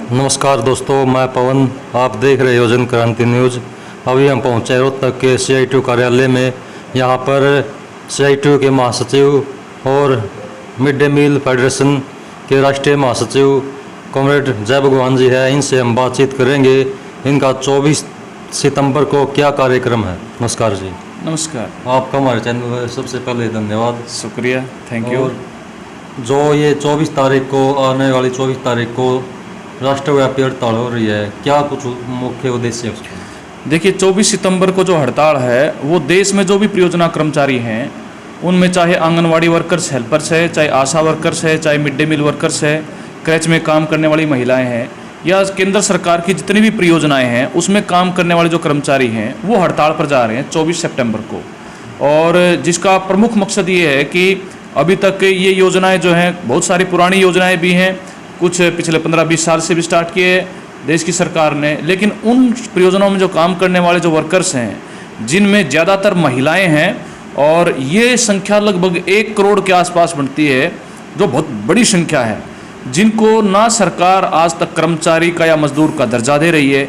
नमस्कार दोस्तों, मैं पवन। आप देख रहे हो जन क्रांति न्यूज़। अभी हम पहुंचे रोहतक के CITU कार्यालय में। यहाँ पर CITU के महासचिव और मिड डे मील फेडरेशन के राष्ट्रीय महासचिव कॉमरेड जय भगवान जी है। इनसे हम बातचीत करेंगे। इनका 24 सितंबर को क्या कार्यक्रम है। नमस्कार जी। नमस्कार। आपका हमारे चैनल पर सबसे पहले धन्यवाद। शुक्रिया, थैंक यू। और जो ये 24 तारीख को, आने वाली 24 तारीख को राष्ट्रव्यापी हड़ताल हो रही है, क्या कुछ मुख्य उद्देश्य है उसका? देखिए, 24 सितंबर को जो हड़ताल है वो देश में जो भी परियोजना कर्मचारी हैं उनमें, चाहे आंगनवाड़ी वर्कर्स हेल्पर्स है, चाहे आशा वर्कर्स है, चाहे मिड डे मील वर्कर्स है, क्रैच में काम करने वाली महिलाएं हैं, या केंद्र सरकार की जितनी भी परियोजनाएं हैं उसमें काम करने वाले जो कर्मचारी हैं वो हड़ताल पर जा रहे हैं 24 सितंबर को। और जिसका प्रमुख मकसद ये है कि अभी तक ये योजनाएं जो हैं, बहुत सारी पुरानी योजनाएं भी हैं, कुछ पिछले 15-20 साल से भी स्टार्ट किए देश की सरकार ने, लेकिन उन परियोजनाओं में जो काम करने वाले जो वर्कर्स हैं, जिनमें ज़्यादातर महिलाएं हैं, और ये संख्या लगभग 1 करोड़ के आसपास बनती है, जो बहुत बड़ी संख्या है, जिनको ना सरकार आज तक कर्मचारी का या मजदूर का दर्जा दे रही है,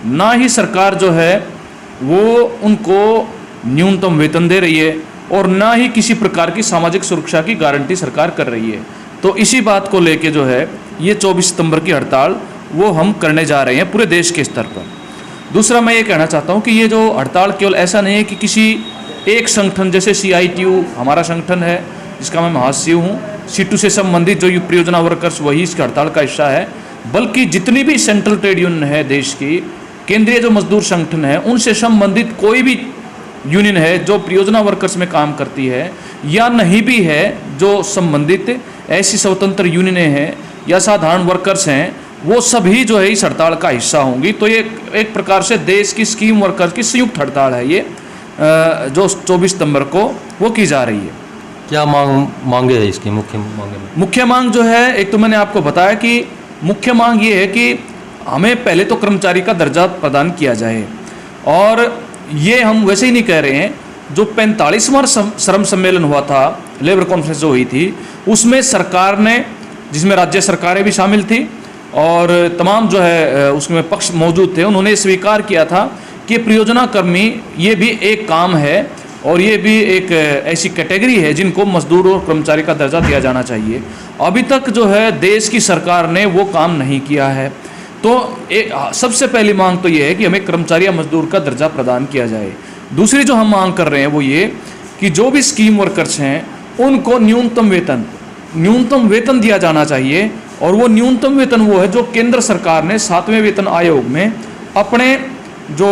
ना ही सरकार जो है वो उनको न्यूनतम वेतन दे रही है, और ना ही किसी प्रकार की सामाजिक सुरक्षा की गारंटी सरकार कर रही है। तो इसी बात को लेके जो है ये 24 सितंबर की हड़ताल वो हम करने जा रहे हैं पूरे देश के स्तर पर। दूसरा, मैं ये कहना चाहता हूँ कि ये जो हड़ताल केवल ऐसा नहीं है कि किसी एक संगठन, जैसे CITU हमारा संगठन है जिसका मैं महासचिव हूँ, CITU से संबंधित जो परियोजना वर्कर्स वही इसकी हड़ताल का हिस्सा है, बल्कि जितनी भी सेंट्रल ट्रेड यूनियन है देश की, केंद्रीय जो मजदूर संगठन है, उनसे संबंधित कोई भी यूनियन है जो परियोजना वर्कर्स में काम करती है या नहीं भी है, जो संबंधित ऐसी स्वतंत्र यूनियनें हैं या साधारण वर्कर्स हैं, वो सभी जो है इस हड़ताल का हिस्सा होंगी। तो ये एक प्रकार से देश की स्कीम वर्कर्स की संयुक्त हड़ताल है, ये जो 24 सितंबर को वो की जा रही है। क्या मांगे है इसकी मुख्य मांगे में? मुख्य मांग जो है, एक तो मैंने आपको बताया कि मुख्य मांग ये है कि हमें पहले तो कर्मचारी का दर्जा प्रदान किया जाए, और ये हम वैसे ही नहीं कह रहे हैं। जो 45वां श्रम सम्मेलन हुआ था, लेबर कॉन्फ्रेंस जो हुई थी, उसमें सरकार ने, जिसमें राज्य सरकारें भी शामिल थी और तमाम जो है उसमें पक्ष मौजूद थे, उन्होंने स्वीकार किया था कि परियोजना कर्मी ये भी एक काम है और ये भी एक ऐसी कैटेगरी है जिनको मजदूर और कर्मचारी का दर्जा दिया जाना चाहिए। अभी तक जो है देश की सरकार ने वो काम नहीं किया है। तो सबसे पहली मांग तो ये है कि हमें कर्मचारी या मजदूर का दर्जा प्रदान किया जाए। दूसरी जो हम मांग कर रहे हैं वो ये कि जो भी स्कीम वर्कर्स हैं उनको न्यूनतम वेतन दिया जाना चाहिए, और वो न्यूनतम वेतन वो है जो केंद्र सरकार ने 7वें वेतन आयोग में अपने जो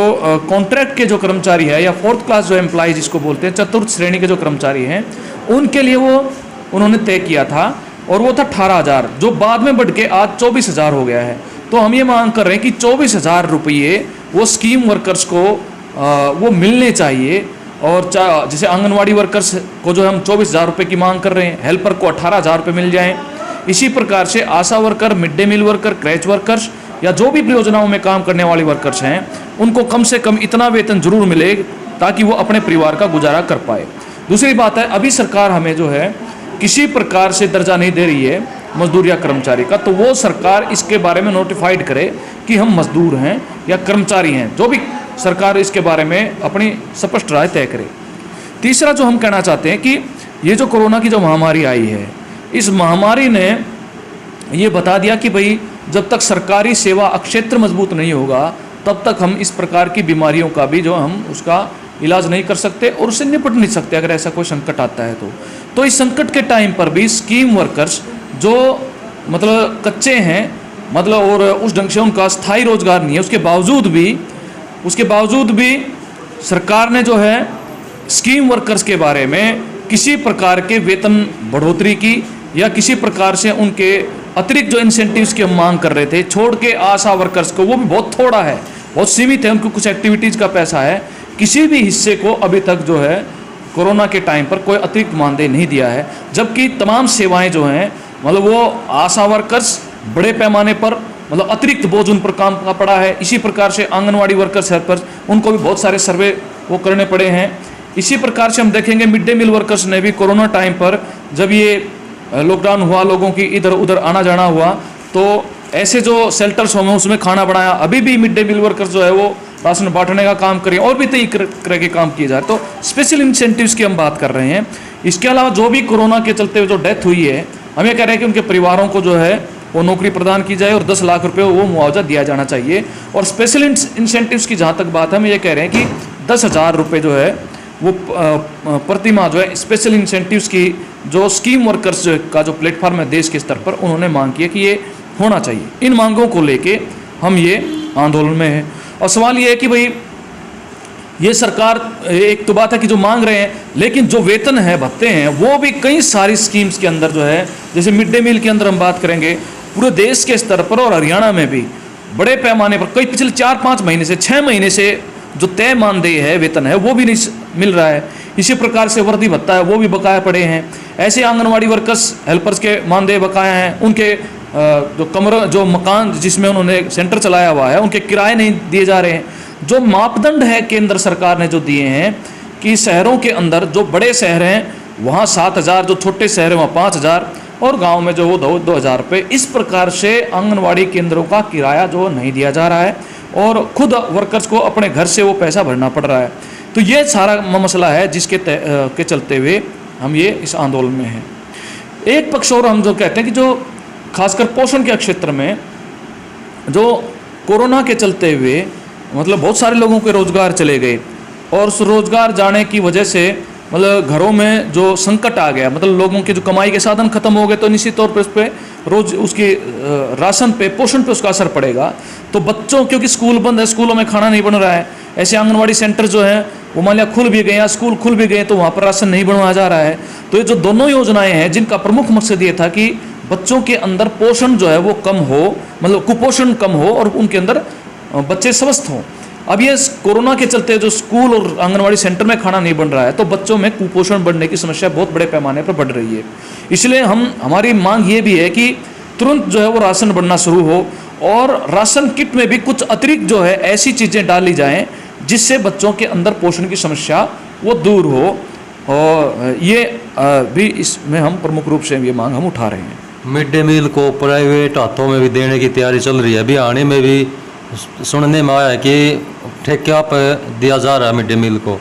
कॉन्ट्रैक्ट के जो कर्मचारी है या 4th क्लास जो एम्प्लॉय जिसको बोलते हैं, चतुर्थ श्रेणी के जो कर्मचारी हैं, उनके लिए वो उन्होंने तय किया था, और वो था 18,000, जो बाद में बढ़ के आज 24,000 हो गया है। तो हम ये मांग कर रहे हैं कि 24,000 रुपये वो स्कीम वर्कर्स को वो मिलने चाहिए। और जैसे आंगनवाड़ी वर्कर्स को जो हम 24,000 रुपये की मांग कर रहे हैं, हेल्पर को 18,000 रुपये मिल जाएं। इसी प्रकार से ASHA worker, mid day meal worker, creche workers या जो भी परियोजनाओं में काम करने वाले वर्कर्स हैं, उनको कम से कम इतना वेतन जरूर मिले ताकि वो अपने परिवार का गुजारा कर पाए। दूसरी बात है, अभी सरकार हमें जो है किसी प्रकार से दर्जा नहीं दे रही है मजदूर या कर्मचारी का, तो वो सरकार इसके बारे में नोटिफाइड करे कि हम मजदूर हैं या कर्मचारी हैं, जो भी सरकार इसके बारे में अपनी स्पष्ट राय तय करे। तीसरा जो हम कहना चाहते हैं कि ये जो कोरोना की जो महामारी आई है, इस महामारी ने ये बता दिया कि भाई जब तक सरकारी सेवा क्षेत्र मजबूत नहीं होगा तब तक हम इस प्रकार की बीमारियों का भी जो हम उसका इलाज नहीं कर सकते और उससे निपट नहीं सकते अगर ऐसा कोई संकट आता है तो इस संकट के टाइम पर भी स्कीम वर्कर्स जो मतलब कच्चे हैं, मतलब और उस ढंग से उनका स्थायी रोजगार नहीं है, उसके बावजूद भी सरकार ने जो है स्कीम वर्कर्स के बारे में किसी प्रकार के वेतन बढ़ोतरी की या किसी प्रकार से उनके अतिरिक्त जो इंसेंटिव्स की हम मांग कर रहे थे, छोड़ के आशा वर्कर्स को, वो भी बहुत थोड़ा है, बहुत सीमित है, उनको कुछ एक्टिविटीज़ का पैसा है, किसी भी हिस्से को अभी तक जो है कोरोना के टाइम पर कोई अतिरिक्त मानदेय नहीं दिया है। जबकि तमाम सेवाएं जो हैं, मतलब वो आशा वर्कर्स बड़े पैमाने पर मतलब अतिरिक्त बोझ उन पर काम का पड़ा है। इसी प्रकार से आंगनवाड़ी वर्कर्स, हेल्पर्स, उनको भी बहुत सारे सर्वे वो करने पड़े हैं। इसी प्रकार से हम देखेंगे मिड डे मील वर्कर्स ने भी कोरोना टाइम पर जब ये लॉकडाउन हुआ, लोगों की इधर उधर आना जाना हुआ, तो ऐसे जो शेल्टर्स होंगे उसमें खाना बनाया, अभी भी मिड डे मील वर्कर्स जो है वो राशन बांटने का काम करें, और भी कई तरह के काम किए जा रहे हैं। तो स्पेशल इंसेंटिव्स की हम बात कर रहे हैं। इसके अलावा जो भी कोरोना के चलते जो डेथ हुई है, हम ये कह रहे हैं कि उनके परिवारों को जो है वो नौकरी प्रदान की जाए और 10 लाख रुपए वो मुआवजा दिया जाना चाहिए। और स्पेशल इंसेंटिव्स की जहाँ तक बात है, हम ये कह रहे हैं कि 10,000 रुपये जो है वो प्रति माह जो है स्पेशल इंसेंटिव्स की जो स्कीम वर्कर्स का जो प्लेटफॉर्म है देश के स्तर पर, उन्होंने मांग की है कि ये होना चाहिए। इन मांगों को लेके हम ये आंदोलन में हैं। और सवाल ये है कि भाई ये सरकार, एक तो बात है कि जो मांग रहे हैं, लेकिन जो वेतन है, भत्ते हैं, वो भी कई सारी स्कीम्स के अंदर जो है, जैसे मिड डे मील के अंदर हम बात करेंगे पूरे देश के स्तर पर और हरियाणा में भी बड़े पैमाने पर कई पिछले 4-5 महीने से 6 महीने से जो तय मानदेय है, वेतन है, वो भी नहीं मिल रहा है। इसी प्रकार से वर्दी भत्ता है वो भी बकाया पड़े हैं। ऐसे आंगनवाड़ी वर्कर्स, हेल्पर्स के मानदेय बकाया हैं। उनके जो कमरा, जो मकान जिसमें उन्होंने सेंटर चलाया हुआ है, उनके किराए नहीं दिए जा रहे हैं। जो मापदंड है केंद्र सरकार ने जो दिए हैं कि शहरों के अंदर जो बड़े शहर हैं वहाँ 7,000, जो छोटे शहर हैं वहाँ 5,000, और गांव में जो वो 2,000 रुपये, इस प्रकार से आंगनवाड़ी केंद्रों का किराया जो नहीं दिया जा रहा है और खुद वर्कर्स को अपने घर से वो पैसा भरना पड़ रहा है। तो ये सारा मसला है जिसके के चलते हुए हम ये इस आंदोलन में हैं। एक पक्ष और हम जो कहते हैं कि जो खासकर पोषण के क्षेत्र में जो कोरोना के चलते हुए मतलब बहुत सारे लोगों के रोज़गार चले गए, और उस रोज़गार जाने की वजह से मतलब घरों में जो संकट आ गया, मतलब लोगों के जो कमाई के साधन खत्म हो गए, तो निश्चित तौर पर उस पर रोज उसकी राशन पे, पोषण पे उसका असर पड़ेगा। तो बच्चों, क्योंकि स्कूल बंद है, स्कूलों में खाना नहीं बन रहा है, ऐसे आंगनवाड़ी सेंटर जो हैं वो मान लिया खुल भी गए या स्कूल खुल भी गए तो वहाँ पर राशन नहीं बनवाया जा रहा है। तो ये जो दोनों योजनाएं हैं जिनका प्रमुख मकसद ये था कि बच्चों के अंदर पोषण जो है वो कम हो, मतलब कुपोषण कम हो और उनके अंदर बच्चे स्वस्थ हों। अब ये कोरोना के चलते जो स्कूल और आंगनवाड़ी सेंटर में खाना नहीं बन रहा है, तो बच्चों में कुपोषण बढ़ने की समस्या बहुत बड़े पैमाने पर बढ़ रही है। इसलिए हमारी मांग ये भी है कि तुरंत जो है वो राशन बनना शुरू हो, और राशन किट में भी कुछ अतिरिक्त जो है ऐसी चीज़ें डाली जाएं जिससे बच्चों के अंदर पोषण की समस्या वो दूर हो। और ये भी इसमें हम प्रमुख रूप से ये मांग हम उठा रहे हैं। मिड डे मील को प्राइवेट हाथों में भी देने की तैयारी चल रही है। अभी आने में भी सुनने में आया है कि ठेका पर दिया जा रहा है मिड डे मील को,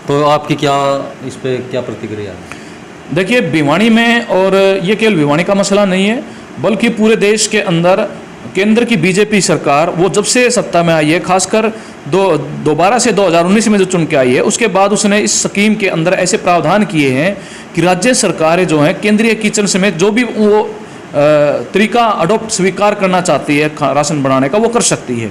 तो आपकी क्या इस पे क्या प्रतिक्रिया है? देखिए, भिवानी में, और ये केवल भिवानी का मसला नहीं है बल्कि पूरे देश के अंदर केंद्र की बीजेपी सरकार वो जब से सत्ता में आई है, खासकर दोबारा से 2019 में जो चुन के आई है, उसके बाद उसने इस स्कीम के अंदर ऐसे प्रावधान किए हैं कि राज्य सरकारें जो हैं केंद्रीय किचन समेत जो भी वो तरीका अडोप्ट स्वीकार करना चाहती है राशन बनाने का, वो कर सकती है।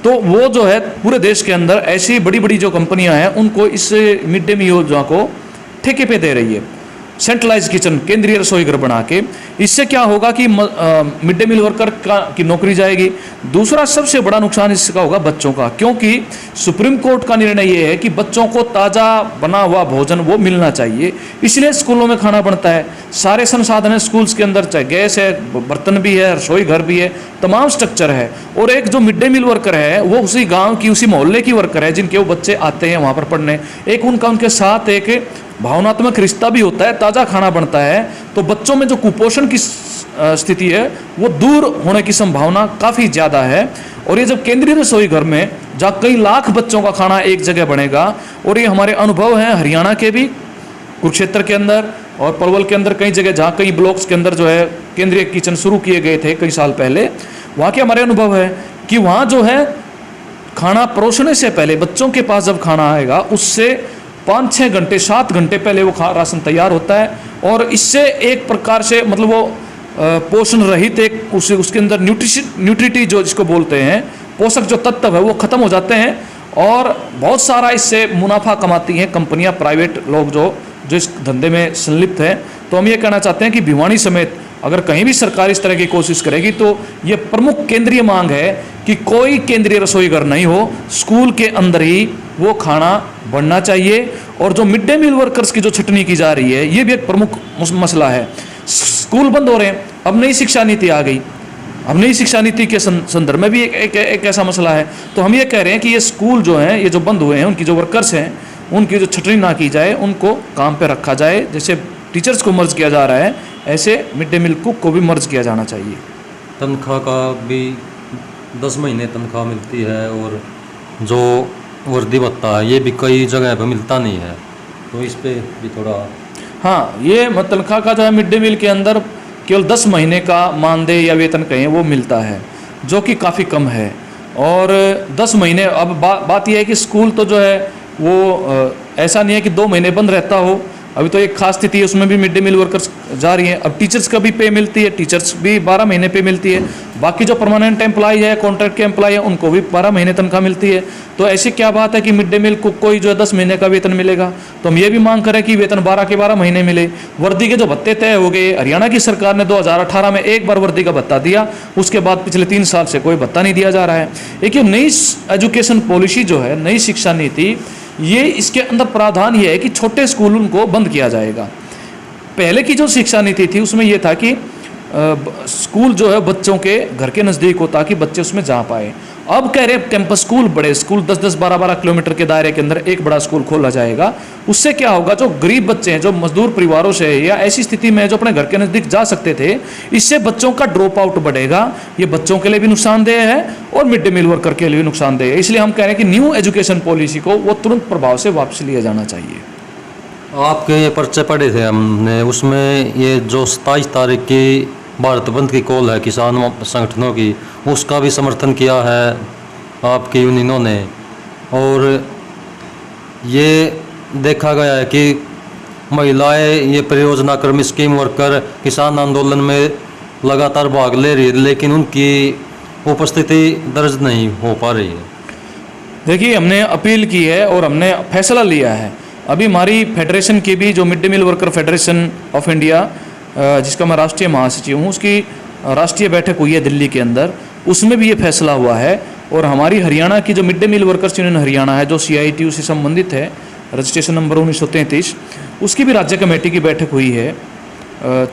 तो वो जो है पूरे देश के अंदर ऐसी बड़ी बड़ी जो कंपनियां हैं उनको इस मिड डे मील योजना को ठेके पे दे रही है, सेंट्रलाइज किचन, केंद्रीय रसोई घर बना के। इससे क्या होगा कि मिड डे मील वर्कर की नौकरी जाएगी। दूसरा सबसे बड़ा नुकसान इसका होगा बच्चों का, क्योंकि सुप्रीम कोर्ट का निर्णय ये है कि बच्चों को ताज़ा बना हुआ भोजन वो मिलना चाहिए, इसलिए स्कूलों में खाना बनता है। सारे संसाधन है स्कूल्स के अंदर, चाहे गैस है, बर्तन भी है, रसोई घर भी है, तमाम स्ट्रक्चर है। और एक जो मिड डे मील वर्कर है वो उसी गाँव की, उसी मोहल्ले की वर्कर है जिनके वो बच्चे आते हैं वहाँ पर पढ़ने। एक उनके साथ एक भावनात्मक रिश्ता भी होता है, ताज़ा खाना बनता है, तो बच्चों में जो कुपोषण की स्थिति है वो दूर होने की संभावना काफ़ी ज़्यादा है। और ये जब केंद्रीय रसोई घर में जहाँ कई लाख बच्चों का खाना एक जगह बनेगा, और ये हमारे अनुभव हैं हरियाणा के भी, कुरुक्षेत्र के अंदर और पलवल के अंदर कई जगह जहाँ कई ब्लॉक्स के अंदर जो है केंद्रीय किचन शुरू किए गए थे कई साल पहले, वहाँ के हमारे अनुभव है कि वहाँ जो है खाना परोसने से पहले बच्चों के पास जब खाना आएगा उससे 5-6 घंटे 7 घंटे पहले वो राशन तैयार होता है। और इससे एक प्रकार से मतलब वो पोषण रहित एक उसके अंदर न्यूट्रिटी जो जिसको बोलते हैं, पोषक जो तत्व है वो खत्म हो जाते हैं, और बहुत सारा इससे मुनाफा कमाती हैं कंपनियां, प्राइवेट लोग जो इस धंधे में संलिप्त हैं। तो हम ये कहना चाहते हैं कि भिवानी समेत अगर कहीं भी सरकार इस तरह की कोशिश करेगी तो ये प्रमुख केंद्रीय मांग है कि कोई केंद्रीय रसोई घर नहीं हो, स्कूल के अंदर ही वो खाना बनना चाहिए। और जो मिड डे मील वर्कर्स की जो छटनी की जा रही है ये भी एक प्रमुख मसला है। स्कूल बंद हो रहे हैं, अब नई शिक्षा नीति आ गई, अब नई शिक्षा नीति के संदर्भ में भी एक ऐसा मसला है। तो हम ये कह रहे हैं कि ये स्कूल जो हैं, ये जो बंद हुए हैं, उनकी जो वर्कर्स हैं उनकी जो छटनी ना की जाए, उनको काम पे रखा जाए। जैसे टीचर्स को मर्ज किया जा रहा है, ऐसे मिड डे मील कुक को भी मर्ज किया जाना चाहिए। तनख्वाह का भी 10 महीने तनख्वाह मिलती है, और जो वर्दी भत्ता है ये भी कई जगह पर मिलता नहीं है, तो इस पे भी थोड़ा। हाँ, ये तनख्वाह का जो है मिड डे मील के अंदर केवल 10 महीने का मानदेय या वेतन कहें वो मिलता है, जो कि काफ़ी कम है। और 10 महीने, अब बात यह है कि स्कूल तो जो है वो ऐसा नहीं है कि 2 महीने बंद रहता हो, अभी तो एक खास स्थिति है, उसमें भी मिड डे मील वर्कर्स जा रही हैं। अब टीचर्स का भी पे मिलती है, टीचर्स भी 12 महीने पे मिलती है। बाकी जो परमानेंट एम्प्लॉय है, कॉन्ट्रैक्ट के एम्प्लॉय है, उनको भी 12 महीने तनख्वाह मिलती है। तो ऐसी क्या बात है कि मिड डे मील को कोई जो है 10 महीने का वेतन मिलेगा? तो हम ये भी मांग करें कि वेतन 12 के 12 महीने मिले। वर्दी के जो भत्ते तय हो गए, हरियाणा की सरकार ने 2018 में एक बार वर्दी का भत्ता दिया, उसके बाद पिछले 3 साल से कोई भत्ता नहीं दिया जा रहा है। एक ये नई एजुकेशन पॉलिसी जो है, नई शिक्षा नीति, ये इसके अंदर प्रावधान ये है कि छोटे स्कूलों को बंद किया जाएगा। पहले की जो शिक्षा नीति थी उसमें यह था कि स्कूल जो है बच्चों के घर के नज़दीक हो ताकि बच्चे उसमें जा पाए। अब कह रहे कैंपस स्कूल, बड़े स्कूल 10-10, 12-12 किलोमीटर के दायरे के अंदर एक बड़ा स्कूल खोला जाएगा। उससे क्या होगा, जो गरीब बच्चे हैं, जो मजदूर परिवारों से या ऐसी स्थिति में जो अपने घर के नज़दीक जा सकते थे, इससे बच्चों का ड्रॉप आउट बढ़ेगा। ये बच्चों के लिए भी नुकसानदेह है और मिड डे मील वर्कर के लिए भी नुकसानदेह है। इसलिए हम कह रहे हैं कि न्यू एजुकेशन पॉलिसी को वो तुरंत प्रभाव से वापस लिया जाना चाहिए। आपके ये पर्चे पढ़े थे हमने, उसमें ये जो 27 तारीख की भारत बंद की कॉल है किसान संगठनों की, उसका भी समर्थन किया है आपकी यूनियनों ने। और ये देखा गया है कि महिलाएं ये परियोजना कर्मी स्कीम वर्कर किसान आंदोलन में लगातार भाग ले रही है, लेकिन उनकी उपस्थिति दर्ज नहीं हो पा रही है। देखिए, हमने अपील की है और हमने फैसला लिया है। अभी हमारी फेडरेशन की भी, जो mid day meal worker federation of India, जिसका मैं राष्ट्रीय महासचिव हूँ, उसकी राष्ट्रीय बैठक हुई है दिल्ली के अंदर, उसमें भी ये फैसला हुआ है। और हमारी हरियाणा की जो mid day meal workers union Haryana है, जो CITU से संबंधित है, रजिस्ट्रेशन नंबर 1933, उसकी भी राज्य कमेटी की बैठक हुई है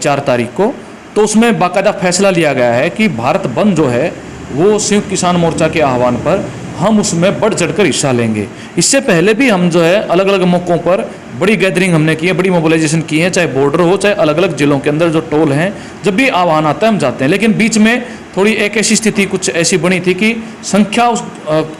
4 तारीख को। तो उसमें बाकायदा फैसला लिया गया है कि भारत बंद जो है वो संयुक्त किसान मोर्चा के आह्वान पर हम उसमें बढ़ चढ़कर हिस्सा लेंगे। इससे पहले भी हम जो है अलग अलग मौक़ों पर बड़ी गैदरिंग हमने की है, बड़ी मोबिलाइजेशन की है, चाहे बॉर्डर हो, चाहे अलग अलग जिलों के अंदर जो टोल हैं, जब भी आह्वान आता है हम जाते हैं। लेकिन बीच में थोड़ी एक ऐसी स्थिति कुछ ऐसी बनी थी कि संख्या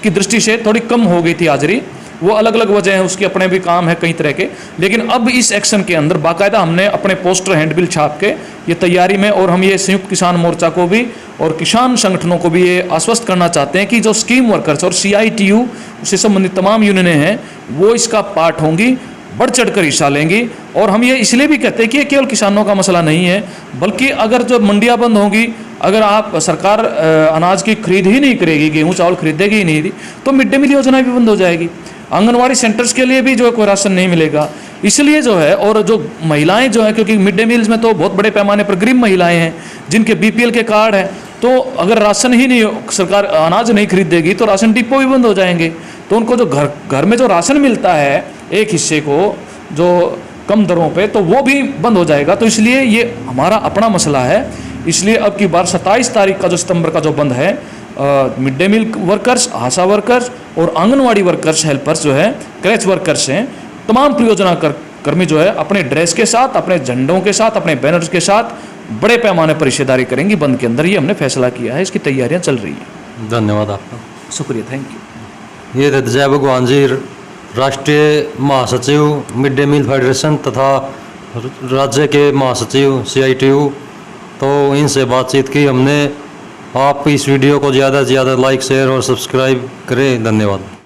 की दृष्टि से थोड़ी कम हो गई थी हाजिरी। वो अलग अलग वजह है, उसके अपने भी काम है कई तरह के। लेकिन अब इस एक्शन के अंदर बाकायदा हमने अपने पोस्टर हैंडबिल छाप के ये तैयारी में, और हम ये संयुक्त किसान मोर्चा को भी और किसान संगठनों को भी ये आश्वस्त करना चाहते हैं कि जो स्कीम वर्कर्स और CITU से संबंधित तमाम यूनियनें हैं वो इसका पार्ट होंगी, बढ़ चढ़कर हिस्सा लेंगी। और हम ये इसलिए भी कहते हैं कि ये केवल किसानों का मसला नहीं है, बल्कि अगर जो मंडियाँ बंद होंगी, अगर आप सरकार अनाज की खरीद ही नहीं करेगी, गेहूँ चावल खरीदेगी ही नहीं, तो मिड डे मील योजना भी बंद हो जाएगी। आंगनवाड़ी सेंटर्स के लिए भी जो है कोई राशन नहीं मिलेगा। इसलिए जो है, और जो महिलाएं जो है, क्योंकि मिड डे मील्स में तो बहुत बड़े पैमाने पर गरीब महिलाएं हैं जिनके BPL के कार्ड हैं, तो अगर राशन ही नहीं, सरकार अनाज नहीं खरीदेगी तो राशन डिपो भी बंद हो जाएंगे। तो उनको जो घर में जो राशन मिलता है एक हिस्से को, जो कम दरों पे, तो वो भी बंद हो जाएगा। तो इसलिए ये हमारा अपना मसला है। इसलिए अब की बार 27 तारीख का जो सितंबर का जो बंद है, मिड डे मील वर्कर्स, आशा वर्कर्स और आंगनवाड़ी वर्कर्स, हेल्पर्स जो है, क्रैच वर्कर्स हैं, तमाम परियोजना कर्मी जो है अपने ड्रेस के साथ, अपने झंडों के साथ, अपने बैनर्स के साथ बड़े पैमाने पर हिस्सेदारी करेंगी बंद के अंदर। ये हमने फैसला किया है, इसकी तैयारियां चल रही हैं। धन्यवाद आपका। शुक्रिया, थैंक यू। ये जय भगवान जी, राष्ट्रीय महासचिव मिड डे मील फेडरेशन तथा राज्य के महासचिव CITU, तो इनसे बातचीत की हमने। आप इस वीडियो को ज़्यादा से ज़्यादा लाइक, शेयर और सब्सक्राइब करें। धन्यवाद।